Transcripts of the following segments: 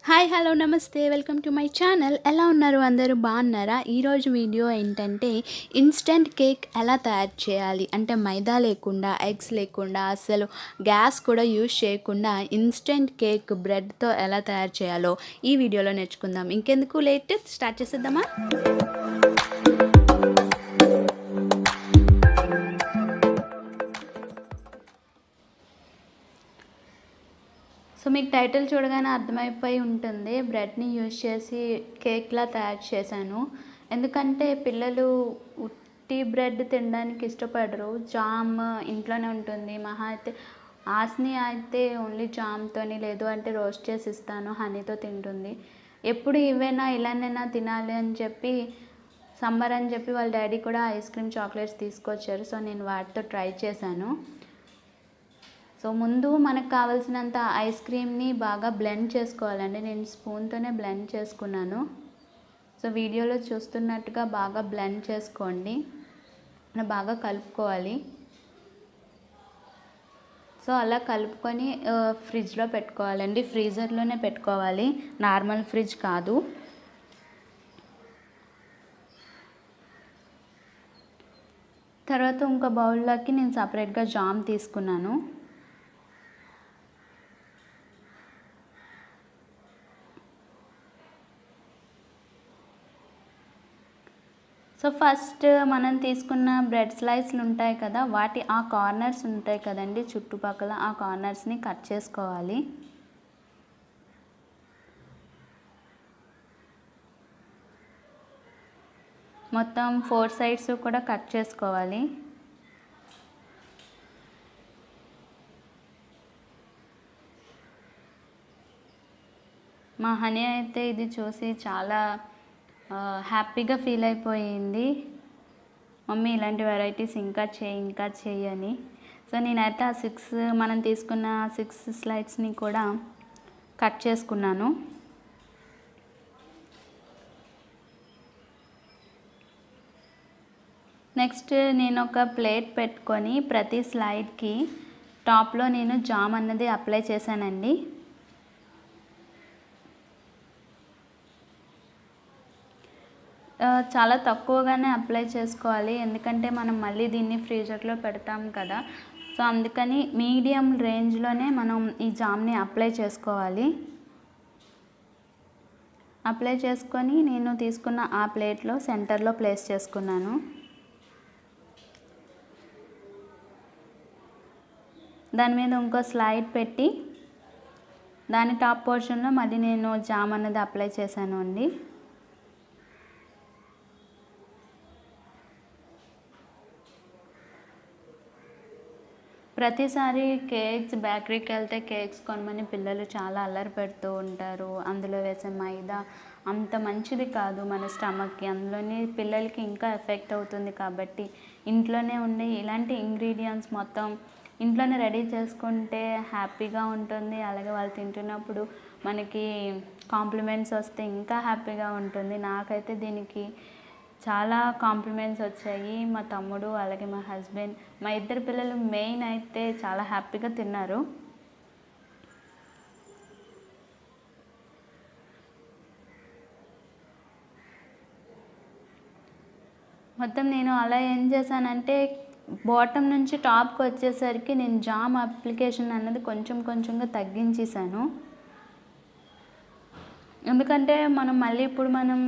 Hi hello నమస్తే welcome to my channel. ఎలా ఉన్నారు అందరూ బాగున్నారా? ఈరోజు వీడియో ఏంటంటే ఇన్స్టెంట్ కేక్ ఎలా తయారు చేయాలి అంటే మైదా లేకుండా ఎగ్స్ లేకుండా అసలు గ్యాస్ కూడా యూజ్ చేయకుండా ఇన్స్టెంట్ కేక్ బ్రెడ్తో ఎలా తయారు చేయాలో ఈ వీడియోలో నేర్చుకుందాం. ఇంకెందుకు లేట్, స్టార్ట్ చేసేద్దామా? సో మీకు టైటిల్ చూడగానే అర్థమైపోయి ఉంటుంది, బ్రెడ్ని యూజ్ చేసి కేక్లా తయారు చేశాను. ఎందుకంటే పిల్లలు ఉట్టి బ్రెడ్ తినడానికి ఇష్టపడరు. జామ్ ఇంట్లోనే ఉంటుంది. మహా అయితే ఆస్ని అయితే ఓన్లీ జామ్తోని, లేదు అంటే రోస్ట్ చేసి ఇస్తాను, హనీతో తింటుంది. ఎప్పుడు ఇవేనా ఇలానైనా తినాలి అని చెప్పి సమ్మర్ అని చెప్పి వాళ్ళ డాడీ కూడా ఐస్ క్రీమ్ చాక్లెట్స్ తీసుకొచ్చారు. సో నేను వాటితో ట్రై చేశాను. సో ముందు మనకు కావాల్సినంత ఐస్ క్రీమ్ని బాగా బ్లెండ్ చేసుకోవాలండి. నేను స్పూన్తోనే బ్లెండ్ చేసుకున్నాను. సో వీడియోలో చూస్తున్నట్టుగా బాగా బ్లెండ్ చేసుకోండి, బాగా కలుపుకోవాలి. సో అలా కలుపుకొని ఫ్రిడ్జ్లో పెట్టుకోవాలండి. ఫ్రీజర్లోనే పెట్టుకోవాలి, నార్మల్ ఫ్రిడ్జ్ కాదు. తర్వాత ఇంకో బౌల్లోకి నేను సపరేట్గా జామ్ తీసుకున్నాను. సో ఫస్ట్ మనం తీసుకున్న బ్రెడ్ స్లైస్లు ఉంటాయి కదా, వాటి ఆ కార్నర్స్ ఉంటాయి కదండి చుట్టుపక్కల, ఆ కార్నర్స్ని కట్ చేసుకోవాలి. మొత్తం 4 సైడ్స్ కూడా కట్ చేసుకోవాలి. మా హనీ అయితే ఇది చూసి చాలా హ్యాపీగా ఫీల్ అయిపోయింది. మమ్మీ ఇలాంటి వెరైటీస్ ఇంకా చేయి అని. సో నేనైతే ఆ 6 మనం తీసుకున్న 6 స్లైడ్స్ని కూడా కట్ చేసుకున్నాను. నెక్స్ట్ నేను ఒక ప్లేట్ పెట్టుకొని ప్రతి స్లైడ్కి టాప్లో నేను జామ్ అన్నది అప్లై చేశానండి. చాలా తక్కువగానే అప్లై చేసుకోవాలి, ఎందుకంటే మనం మళ్ళీ దీన్ని ఫ్రీజర్లో పెడతాం కదా. సో అందుకని మీడియం రేంజ్లోనే మనం ఈ జామ్ని అప్లై చేసుకోవాలి. అప్లై చేసుకొని నేను తీసుకున్న ఆ ప్లేట్లో సెంటర్లో ప్లేస్ చేసుకున్నాను. దాని మీద ఇంకో స్లైడ్ పెట్టి దాని టాప్ పోర్షన్లో మళ్ళీ నేను జామ్ అన్నది అప్లై చేశాను అండి. ప్రతిసారి బేకరీకి వెళ్తే కేక్స్ కొనమని పిల్లలు చాలా అల్లరి పెడుతూ ఉంటారు. అందులో వేసే మైదా అంత మంచిది కాదు మన స్టమక్కి. అందులోని పిల్లలకి ఇంకా ఎఫెక్ట్ అవుతుంది. కాబట్టి ఇంట్లోనే ఉండే ఇలాంటి ఇంగ్రీడియంట్స్ మొత్తం ఇంట్లోనే రెడీ చేసుకుంటే హ్యాపీగా ఉంటుంది. అలాగే వాళ్ళు తింటున్నప్పుడు మనకి కాంప్లిమెంట్స్ వస్తే ఇంకా హ్యాపీగా ఉంటుంది. నాకైతే దీనికి చాలా కాంప్లిమెంట్స్ వచ్చాయి. మా తమ్ముడు అలాగే మా హస్బెండ్, మా ఇద్దరు పిల్లలు మెయిన్ అయితే చాలా హ్యాపీగా తిన్నారు. మొత్తం నేను అలా ఏం చేశానంటే బాటమ్ నుంచి టాప్కి వచ్చేసరికి నేను జామ్ అప్లికేషన్ అన్నది కొంచెంగా తగ్గించేసాను. ఎందుకంటే ఇప్పుడు మనం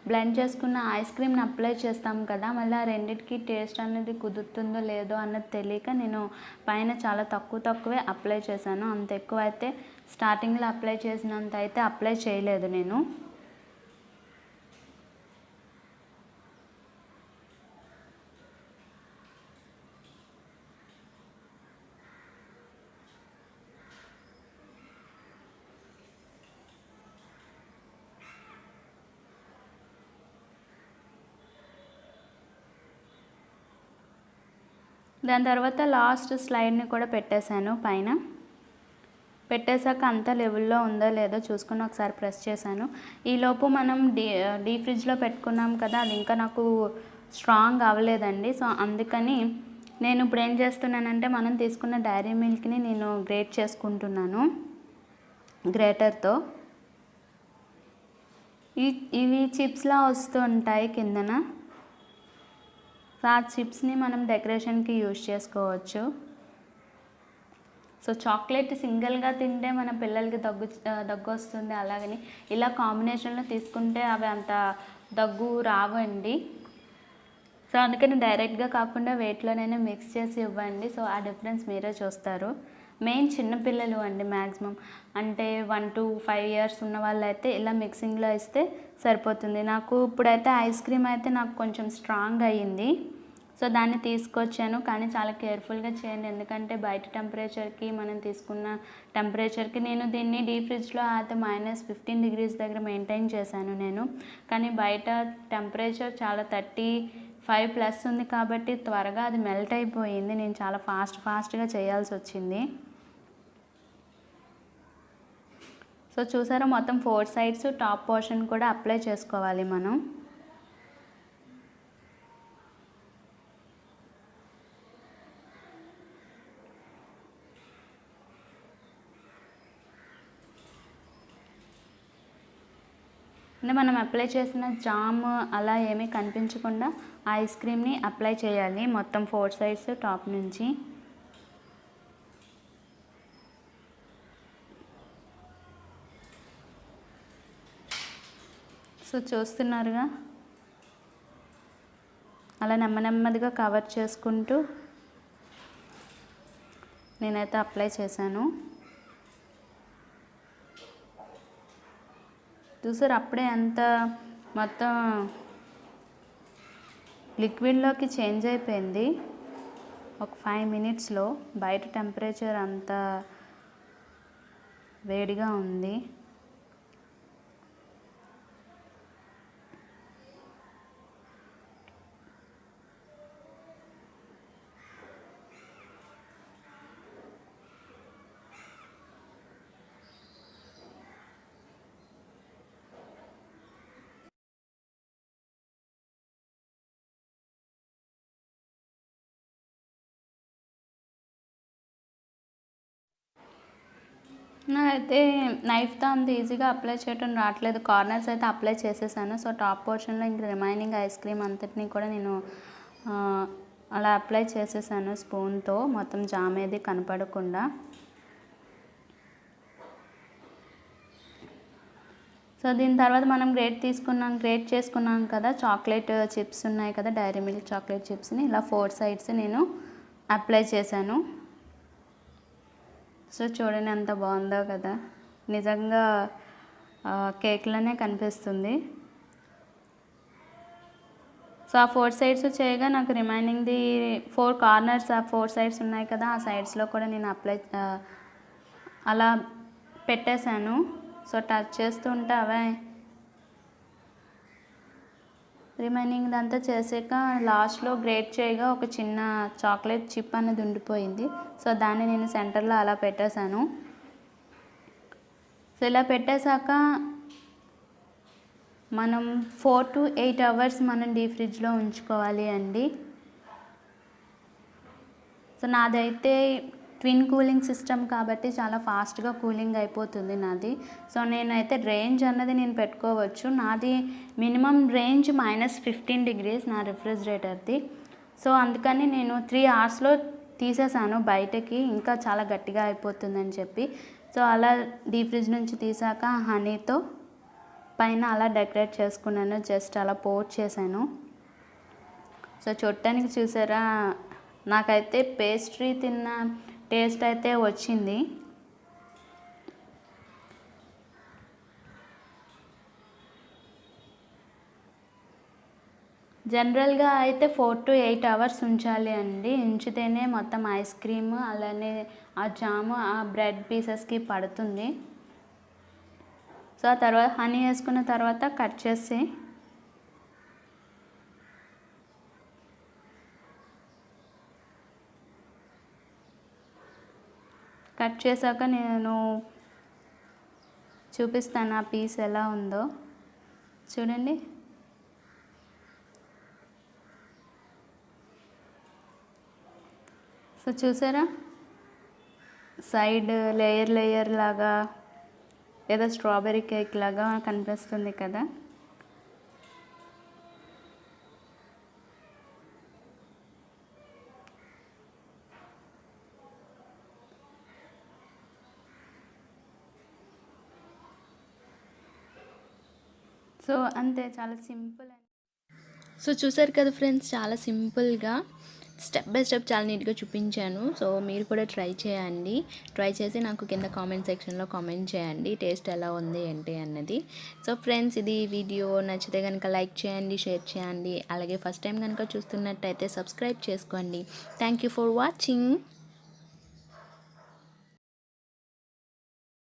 బ్లెండ్ చేసుకున్న ఐస్ క్రీమ్ని అప్లై చేస్తాం కదా, మళ్ళీ ఆ రెండింటికి టేస్ట్ అనేది కుదురుతుందో లేదో అన్నది తెలియక నేను పైన చాలా తక్కువే అప్లై చేశాను. అంత ఎక్కువ అయితే స్టార్టింగ్లో అప్లై చేసినంత అయితే అప్లై చేయలేదు నేను. దాని తర్వాత లాస్ట్ స్లైడ్ని కూడా పెట్టేశాను. పైన పెట్టేశాక అంతా లెవెల్లో ఉందో లేదో చూసుకొని ఒకసారి ప్రెస్ చేశాను. ఈలోపు మనం డీ ఫ్రిడ్జ్లో పెట్టుకున్నాం కదా, అది ఇంకా నాకు స్ట్రాంగ్ అవ్వలేదండి. సో అందుకని నేను ఇప్పుడు ఏం చేస్తున్నానంటే మనం తీసుకున్న డైరీ మిల్క్ని నేను గ్రేట్ చేసుకుంటున్నాను గ్రేటర్తో. ఇవి చిప్స్లా వస్తూ ఉంటాయి కిందన. సో ఆ చిప్స్ని మనం డెకరేషన్కి యూజ్ చేసుకోవచ్చు. సో చాక్లెట్ సింగిల్గా తింటే మన పిల్లలకి దగ్గు వస్తుంది. అలాగని ఇలా కాంబినేషన్లో తీసుకుంటే అవి అంత దగ్గు రావండి. సో అందుకని డైరెక్ట్గా కాకుండా వేటిలోనైనా మిక్స్ చేసి ఇవ్వండి. సో ఆ డిఫరెన్స్ మీరే చూస్తారు. మెయిన్ చిన్నపిల్లలు అండి, మ్యాక్సిమం అంటే 1 to 5 years ఉన్న వాళ్ళైతే ఇలా మిక్సింగ్లో ఇస్తే సరిపోతుంది. నాకు ఇప్పుడైతే ఐస్ క్రీమ్ అయితే నాకు కొంచెం స్ట్రాంగ్ అయ్యింది. సో దాన్ని తీసుకొచ్చాను, కానీ చాలా కేర్ఫుల్గా చేయండి. ఎందుకంటే బయట టెంపరేచర్కి మనం తీసుకున్న టెంపరేచర్కి నేను దీన్ని డీప్ ఫ్రిడ్జ్లో అయితే -15 degrees దగ్గర మెయింటైన్ చేశాను నేను. కానీ బయట టెంపరేచర్ చాలా 35+ ఉంది కాబట్టి త్వరగా అది మెల్ట్ అయిపోయింది. నేను చాలా ఫాస్ట్గా చేయాల్సి వచ్చింది. సో చూసారా, మొత్తం 4 sides టాప్ పోర్షన్ కూడా అప్లై చేసుకోవాలి మనం. అంటే మనం అప్లై చేసిన జామ్ అలా ఏమీ కనిపించకుండా ఐస్ క్రీమ్ని అప్లై చేయాలి మొత్తం 4 sides టాప్ నుంచి. సో చూస్తున్నారుగా, అలా నెమ్మదిగా కవర్ చేసుకుంటూ నేనైతే అప్లై చేశాను. చూసారు అప్పుడే అంత మొత్తం లిక్విడ్లోకి చేంజ్ అయిపోయింది ఒక 5 minutesలో. బయట టెంపరేచర్ అంత వేడిగా ఉంది. అయితే నైఫ్తో అంత ఈజీగా అప్లై చేయడం రావట్లేదు. కార్నర్స్ అయితే అప్లై చేసేసాను. సో టాప్ పోర్షన్లో ఇంక రిమైనింగ్ ఐస్ క్రీమ్ అంతటినీ కూడా నేను అలా అప్లై చేసేసాను స్పూన్తో, మొత్తం జామ్ ఏది కనపడకుండా. సో దీని తర్వాత మనం గ్రేట్ చేసుకున్నాం కదా చాక్లెట్ చిప్స్ ఉన్నాయి కదా, డైరీ మిల్క్ చాక్లెట్ చిప్స్ని ఇలా 4 sides నేను అప్లై చేశాను. సో చూడండి ఎంత బాగుందో కదా, నిజంగా కేక్లోనే కనిపిస్తుంది. సో ఆ 4 sides చేయగా నాకు రిమైనింగ్ది 4 corners, ఆ 4 sides ఉన్నాయి కదా, ఆ సైడ్స్లో కూడా నేను అలా పెట్టేశాను. సో టచ్ చేస్తుంటే అవే రిమైనింగ్ అంతా చేసాక లాస్ట్లో గ్రేట్ చేయగా ఒక చిన్న చాక్లెట్ చిప్ అనేది ఉండిపోయింది. సో దాన్ని నేను సెంటర్లో అలా పెట్టేశాను. సో ఇలా పెట్టేశాక మనం 4 to 8 hours మనం డీప్ ఫ్రిడ్జ్లో ఉంచుకోవాలి అండి. సో నాదైతే ట్విన్ కూలింగ్ సిస్టమ్ కాబట్టి చాలా ఫాస్ట్గా కూలింగ్ అయిపోతుంది నాది. సో నేనైతే రేంజ్ అన్నది నేను పెట్టుకోవచ్చు. నాది మినిమం రేంజ్ -15 degrees నా రిఫ్రిజిరేటర్ది. సో అందుకని నేను 3 hours తీసేసాను బయటకి, ఇంకా చాలా గట్టిగా అయిపోతుందని చెప్పి. సో అలా డీప్ ఫ్రిడ్జ్ నుంచి తీసాక హనీతో పైన అలా డెకరేట్ చేసుకున్నాను, జస్ట్ అలా పోర్ చేశాను. సో చూడటానికి చూసారా, నాకైతే పేస్ట్రీ తిన్న టేస్ట్ అయితే వచ్చింది. జనరల్గా అయితే 4 to 8 hours ఉంచాలి అండి. ఉంచితేనే మొత్తం ఐస్ క్రీమ్ అలానే ఆ జాము ఆ బ్రెడ్ పీసెస్కి పడుతుంది. సో ఆ తర్వాత హనీ వేసుకున్న తర్వాత కట్ చేసాక నేను చూపిస్తాను ఆ పీస్ ఎలా ఉందో. చూడండి, సో చూసారా, సైడ్ లేయర్ లాగా ఏదో స్ట్రాబెర్రీ కేక్ లాగా కనిపిస్తుంది కదా. సో అంతే, చాలా సింపుల్. సో చూసారు కదా ఫ్రెండ్స్, చాలా సింపుల్గా స్టెప్ బై స్టెప్ చాలా నీట్గా చూపించాను. సో మీరు కూడా ట్రై చేయండి. ట్రై చేసి నాకు కింద కామెంట్ సెక్షన్లో కామెంట్ చేయండి టేస్ట్ ఎలా ఉంది ఏంటి అన్నది. సో ఫ్రెండ్స్, ఇది వీడియో నచ్చితే కనుక లైక్ చేయండి, షేర్ చేయండి. అలాగే ఫస్ట్ టైం కనుక చూస్తున్నట్టయితే సబ్స్క్రైబ్ చేసుకోండి. Thank you for watching.